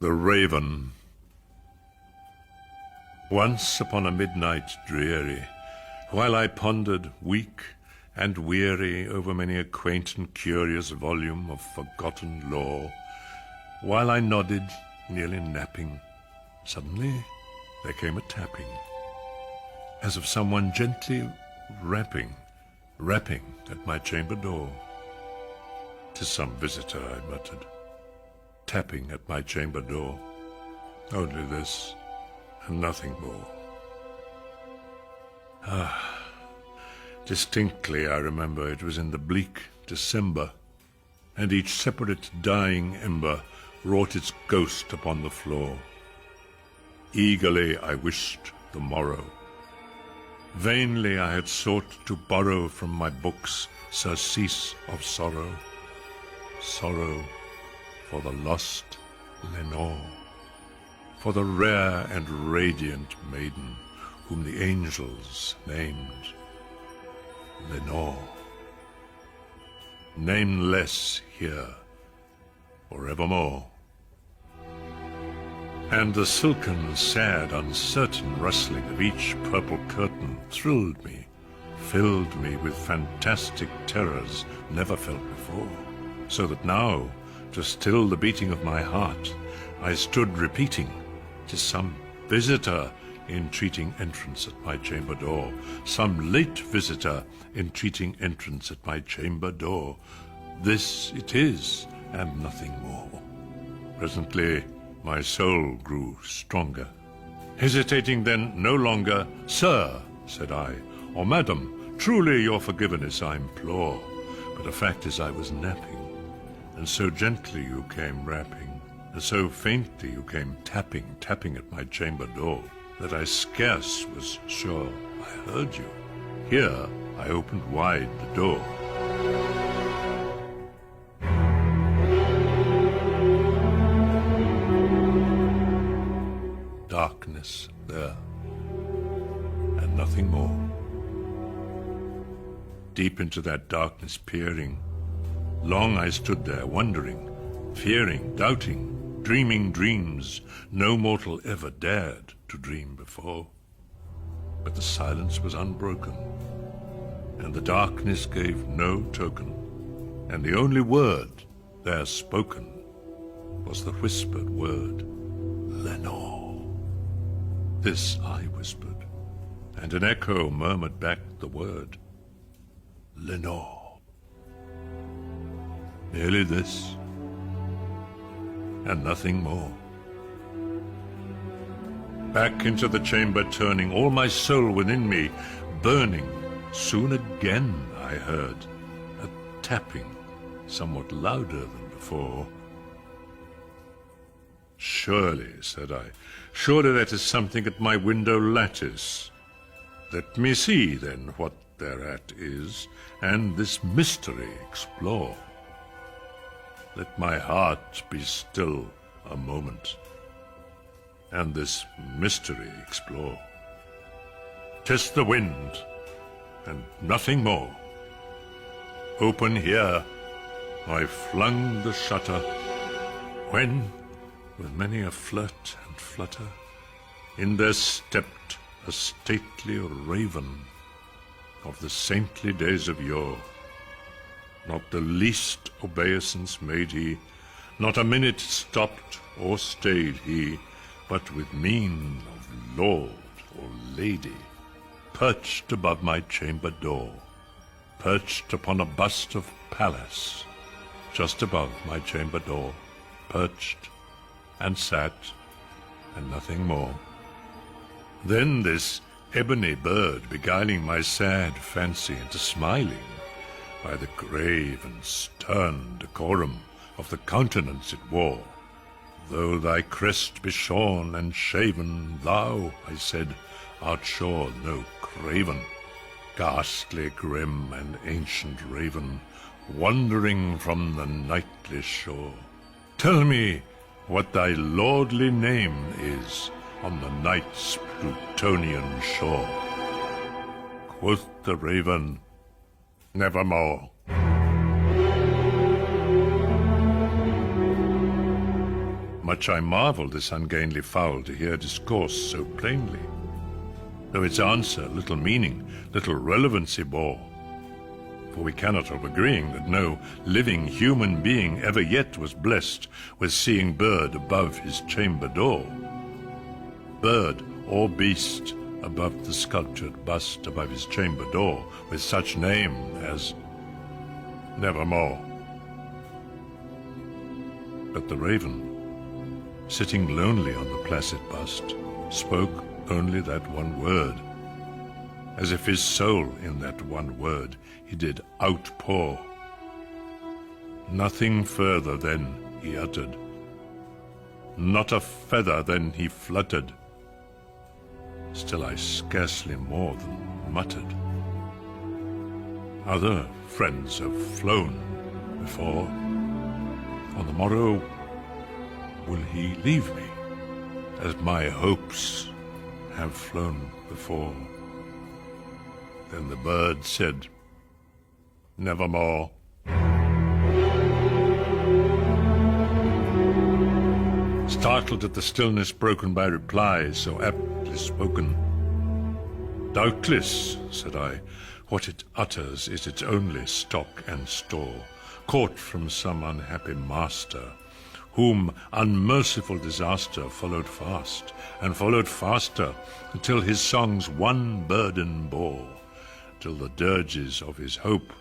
The Raven. Once upon a midnight dreary, while I pondered, weak and weary, over many a quaint and curious volume of forgotten lore, while I nodded, nearly napping, suddenly there came a tapping, as of someone gently rapping at my chamber door. "'Tis some visitor," I muttered, tapping at my chamber door. Only this, and nothing more. Distinctly I remember it was in the bleak December, and each separate dying ember wrought its ghost upon the floor. Eagerly I wished the morrow. Vainly I had sought to borrow from my books surcease of sorrow, sorrow for the lost Lenore, for the rare and radiant maiden whom the angels named Lenore. Nameless here forevermore. And the silken, sad, uncertain rustling of each purple curtain thrilled me, filled me with fantastic terrors never felt before, so that now, to still the beating of my heart, I stood repeating, "'Tis some visitor entreating entrance at my chamber door, some late visitor entreating entrance at my chamber door. This it is, and nothing more." Presently my soul grew stronger. Hesitating then no longer, "Sir," said I, "or Madam, truly your forgiveness I implore, but the fact is I was napping, and so gently you came rapping, and so faintly you came tapping at my chamber door, that I scarce was sure I heard you. Here I opened wide the door." Darkness there, and nothing more. Deep into that darkness peering, long I stood there, wondering, fearing, doubting, dreaming dreams no mortal ever dared to dream before. But the silence was unbroken, and the darkness gave no token, and the only word there spoken was the whispered word, "Lenore." This I whispered, and an echo murmured back the word, "Lenore." Merely this, and nothing more. Back into the chamber turning, all my soul within me burning, soon again I heard a tapping somewhat louder than before. "Surely," said I, "surely that is something at my window lattice. Let me see, then, what thereat is, and this mystery explore. Let my heart be still a moment, and this mystery explore. 'Tis the wind, and nothing more. Open here, I flung the shutter, when, with many a flirt and flutter, in there stepped a stately raven of the saintly days of yore. Not the least obeisance made he, not a minute stopped or stayed he, but with mien of lord or lady, perched above my chamber door, perched upon a bust of Pallas, just above my chamber door, perched and sat, and nothing more. Then this ebony bird beguiling my sad fancy into smiling, by the grave and stern decorum of the countenance it wore. "Though thy crest be shorn and shaven, thou," I said, "art sure no craven, ghastly, grim, and ancient raven, wandering from the nightly shore. Tell me what thy lordly name is on the night's Plutonian shore." Quoth the raven, "Nevermore." Much I marvelled this ungainly fowl to hear discourse so plainly, though its answer little meaning, little relevancy bore. For we cannot help agreeing that no living human being ever yet was blessed with seeing bird above his chamber door. Bird or beast above the sculptured bust above his chamber door, with such name as Nevermore. But the raven, sitting lonely on the placid bust, spoke only that one word, as if his soul in that one word he did outpour. Nothing further then he uttered, not a feather then he fluttered. Still I scarcely more than muttered. Other friends have flown before. On the morrow will he leave me, as my hopes have flown before? Then the bird said, Nevermore. Startled at the stillness broken by replies so aptly spoken. Doubtless, said I, what it utters is its only stock and store, caught from some unhappy master, whom unmerciful disaster followed fast, and followed faster, until his songs one burden bore, till the dirges of his hope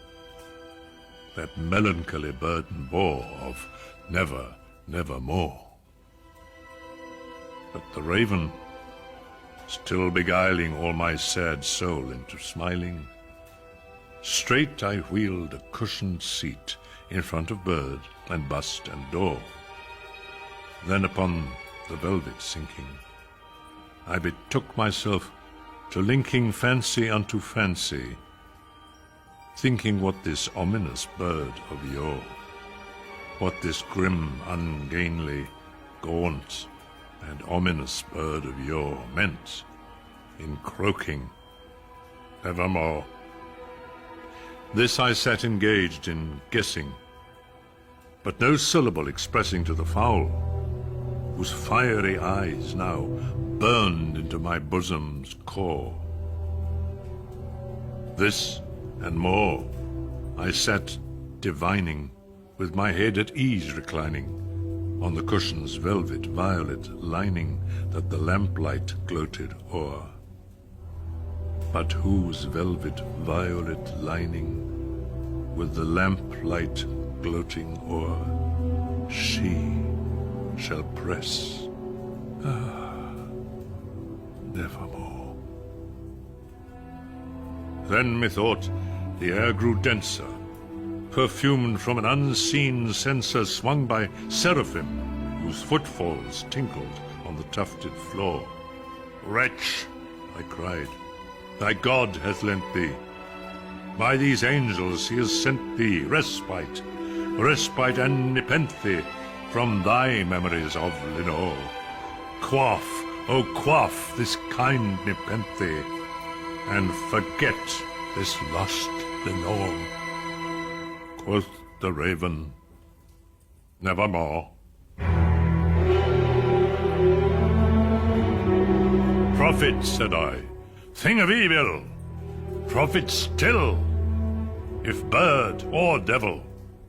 that melancholy burden bore of never, nevermore. But the raven, still beguiling all my sad soul into smiling, straight I wheeled a cushioned seat in front of bird and bust and door. Then upon the velvet sinking, I betook myself to linking fancy unto fancy, thinking what this ominous bird of yore, what this grim, ungainly, gaunt, and ominous bird of yore meant in croaking Nevermore. This I sat engaged in guessing, but no syllable expressing to the fowl, whose fiery eyes now burned into my bosom's core. This and more I sat divining, with my head at ease reclining, on the cushion's velvet violet lining that the lamplight gloated o'er. But whose velvet violet lining, with the lamplight gloating o'er, she shall press, nevermore. Then methought the air grew denser, perfumed from an unseen censer swung by seraphim, whose footfalls tinkled on the tufted floor. Wretch, I cried, thy God hath lent thee. By these angels he has sent thee respite, respite and nepenthe from thy memories of Lenore. Quaff, oh quaff this kind nepenthe, and forget this lost Lenore. Quoth the raven, Nevermore. Prophet, said I, thing of evil, prophet still, if bird or devil,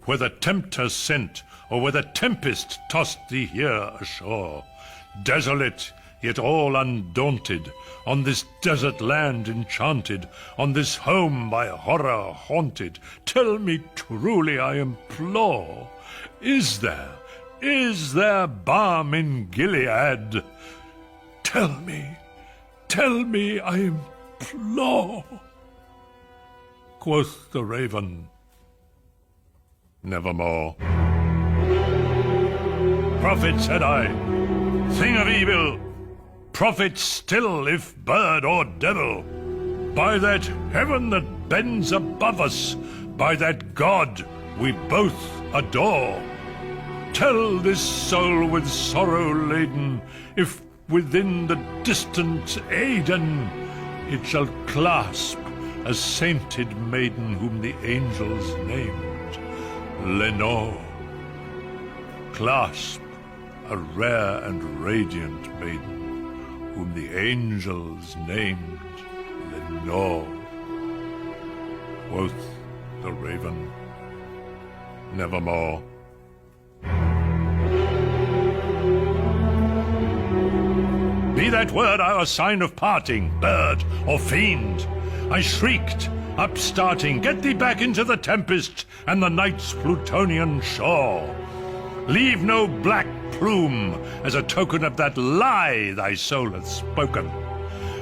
whether tempter sent, or whether tempest tossed thee here ashore, desolate, yet all undaunted, on this desert land enchanted, on this home by horror haunted, tell me truly, I implore, is there balm in Gilead? Tell me, I implore. Quoth the raven, Nevermore. Prophet, said I, thing of evil, prophet still, if bird or devil, by that heaven that bends above us, by that God we both adore. Tell this soul with sorrow laden, if within the distant Aidenn it shall clasp a sainted maiden whom the angels named Lenore. Clasp a rare and radiant maiden, whom the angels named Lenore. Quoth the raven, nevermore. Be that word our sign of parting, bird or fiend. I shrieked, upstarting, get thee back into the tempest and the night's Plutonian shore. Leave no black plume as a token of that lie thy soul hath spoken.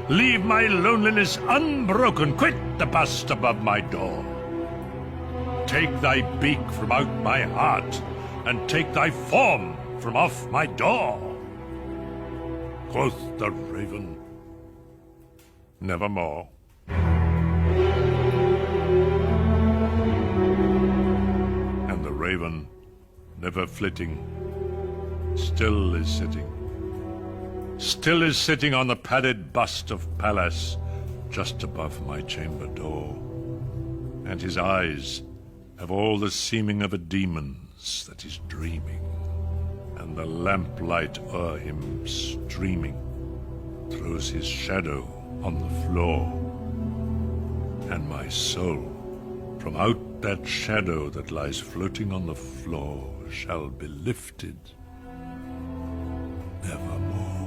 Leave my loneliness unbroken, quit the bust above my door. Take thy beak from out my heart, and take thy form from off my door. Quoth the raven, nevermore. And the raven, never flitting, still is sitting on the padded bust of Pallas, just above my chamber door. And his eyes have all the seeming of a demon's that is dreaming, and the lamplight o'er him streaming throws his shadow on the floor. And my soul, from out that shadow that lies floating on the floor, shall be lifted nevermore.